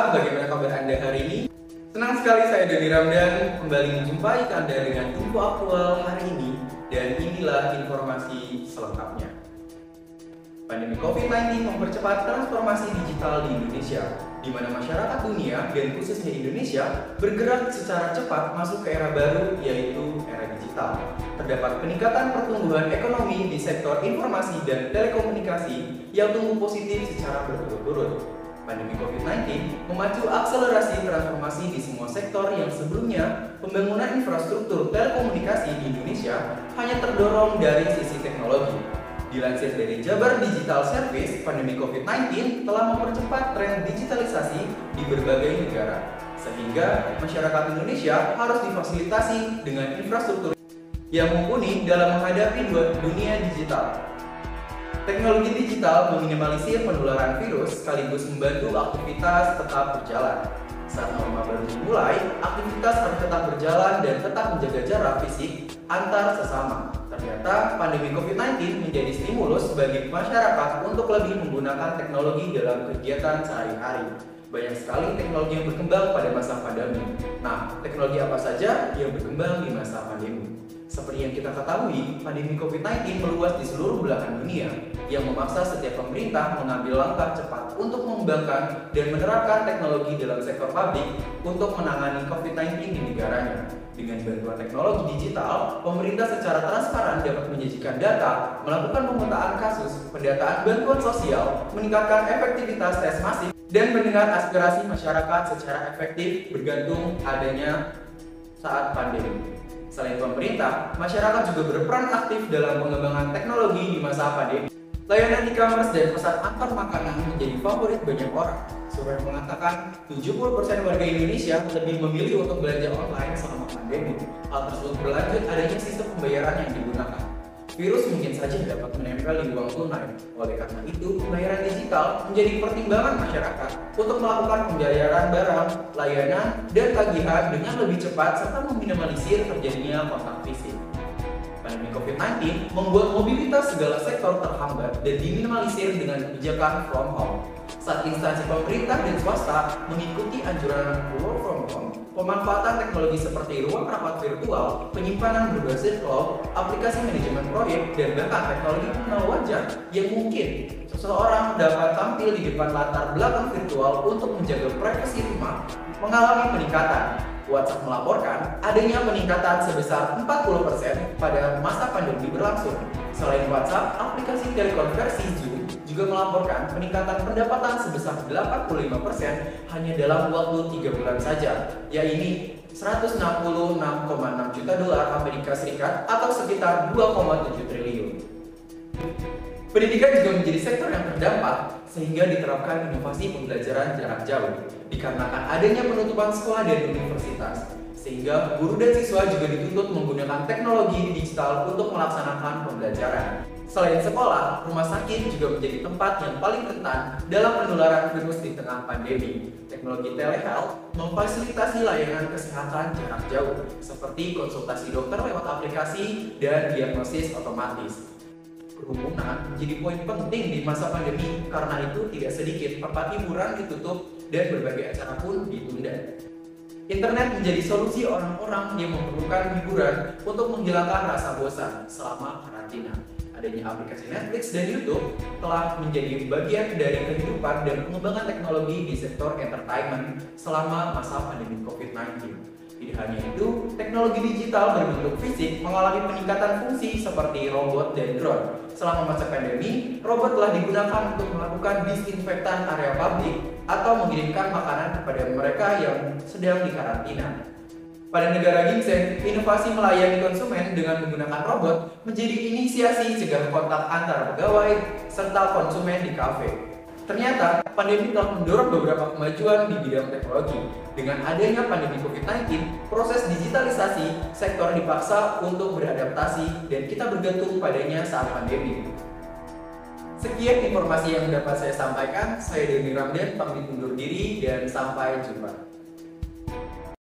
WhatsApp, bagaimana kabar Anda hari ini? Senang sekali saya Doni Ramdan kembali menjumpai Anda dengan info aktual hari ini. Dan inilah informasi selengkapnya. Pandemi COVID-19 mempercepat transformasi digital di Indonesia, di mana masyarakat dunia dan khususnya Indonesia bergerak secara cepat masuk ke era baru, yaitu era digital. Terdapat peningkatan pertumbuhan ekonomi di sektor informasi dan telekomunikasi yang tumbuh positif secara berturut-turut. Pandemi COVID-19 memacu akselerasi transformasi di semua sektor yang sebelumnya pembangunan infrastruktur telekomunikasi di Indonesia hanya terdorong dari sisi teknologi. Dilansir dari Jabar Digital Service, pandemi COVID-19 telah mempercepat tren digitalisasi di berbagai negara, sehingga masyarakat Indonesia harus difasilitasi dengan infrastruktur yang mumpuni dalam menghadapi dunia digital. Teknologi digital meminimalisir penularan virus sekaligus membantu aktivitas tetap berjalan. Saat norma baru dimulai, aktivitas harus tetap berjalan dan tetap menjaga jarak fisik antar sesama. Ternyata pandemi COVID-19 menjadi stimulus bagi masyarakat untuk lebih menggunakan teknologi dalam kegiatan sehari-hari. Banyak sekali teknologi yang berkembang pada masa pandemi. Nah, teknologi apa saja yang berkembang di masa pandemi? Seperti yang kita ketahui, pandemi COVID-19 meluas di seluruh belahan dunia yang memaksa setiap pemerintah mengambil langkah cepat untuk mengembangkan dan menerapkan teknologi dalam sektor publik untuk menangani COVID-19 di negaranya. Dengan bantuan teknologi digital, pemerintah secara transparan dapat menyajikan data, melakukan pemetaan kasus, pendataan bantuan sosial, meningkatkan efektivitas tes masif, dan mendengar aspirasi masyarakat secara efektif bergantung adanya saat pandemi. Selain pemerintah, masyarakat juga berperan aktif dalam pengembangan teknologi di masa pandemi. Layanan e-commerce dan pesan antar makanan menjadi favorit banyak orang. Survei mengatakan 70% warga Indonesia lebih memilih untuk belanja online selama pandemi. Hal tersebut berlanjut adanya sistem pembayaran yang digunakan. Virus mungkin saja dapat menempel di uang tunai. Oleh karena itu, pembayaran digital menjadi pertimbangan masyarakat untuk melakukan pembayaran barang, layanan, dan tagihan dengan lebih cepat serta meminimalisir terjadinya kontak fisik. Pandemi COVID-19 membuat mobilitas segala sektor terhambat dan diminimalisir dengan kebijakan from home. Saat instansi pemerintah dan swasta mengikuti anjuran work from home, pemanfaatan teknologi seperti ruang rapat virtual, penyimpanan berbasis cloud, aplikasi manajemen proyek, dan bahkan teknologi pengenal wajah yang mungkin seseorang dapat tampil di depan latar belakang virtual untuk menjaga privasi rumah mengalami peningkatan. WhatsApp melaporkan adanya peningkatan sebesar 40% pada masa pandemi berlangsung. Selain WhatsApp, aplikasi telekonferensi Zoom juga melaporkan peningkatan pendapatan sebesar 85% hanya dalam waktu 3 bulan saja, yaitu 166,6 juta dolar Amerika Serikat atau sekitar 2,7 triliun. Pendidikan juga menjadi sektor yang terdampak sehingga diterapkan inovasi pembelajaran jarak jauh dikarenakan adanya penutupan sekolah dan universitas, sehingga guru dan siswa juga dituntut menggunakan teknologi digital untuk melaksanakan pembelajaran. Selain sekolah, rumah sakit juga menjadi tempat yang paling rentan dalam penularan virus di tengah pandemi. Teknologi telehealth memfasilitasi layanan kesehatan jarak jauh seperti konsultasi dokter lewat aplikasi dan diagnosis otomatis. Kerumunan menjadi poin penting di masa pandemi, karena itu tidak sedikit tempat hiburan ditutup dan berbagai acara pun ditunda. Internet menjadi solusi orang-orang yang memerlukan hiburan untuk menghilangkan rasa bosan selama karantina. Adanya aplikasi Netflix dan YouTube telah menjadi bagian dari kehidupan dan pengembangan teknologi di sektor entertainment selama masa pandemi COVID-19. Tidak hanya itu, teknologi digital berbentuk fisik mengalami peningkatan fungsi seperti robot dan drone. Selama masa pandemi, robot telah digunakan untuk melakukan disinfektan area publik atau mengirimkan makanan kepada mereka yang sedang dikarantina. Pada negara ginseng, inovasi melayani konsumen dengan menggunakan robot menjadi inisiasi cegah kontak antar pegawai serta konsumen di kafe. Ternyata, pandemi telah mendorong beberapa kemajuan di bidang teknologi. Dengan adanya pandemi COVID-19, proses digitalisasi sektor dipaksa untuk beradaptasi dan kita bergantung padanya saat pandemi. Sekian informasi yang dapat saya sampaikan. Saya Doni Ramdan, pamit undur diri dan sampai jumpa.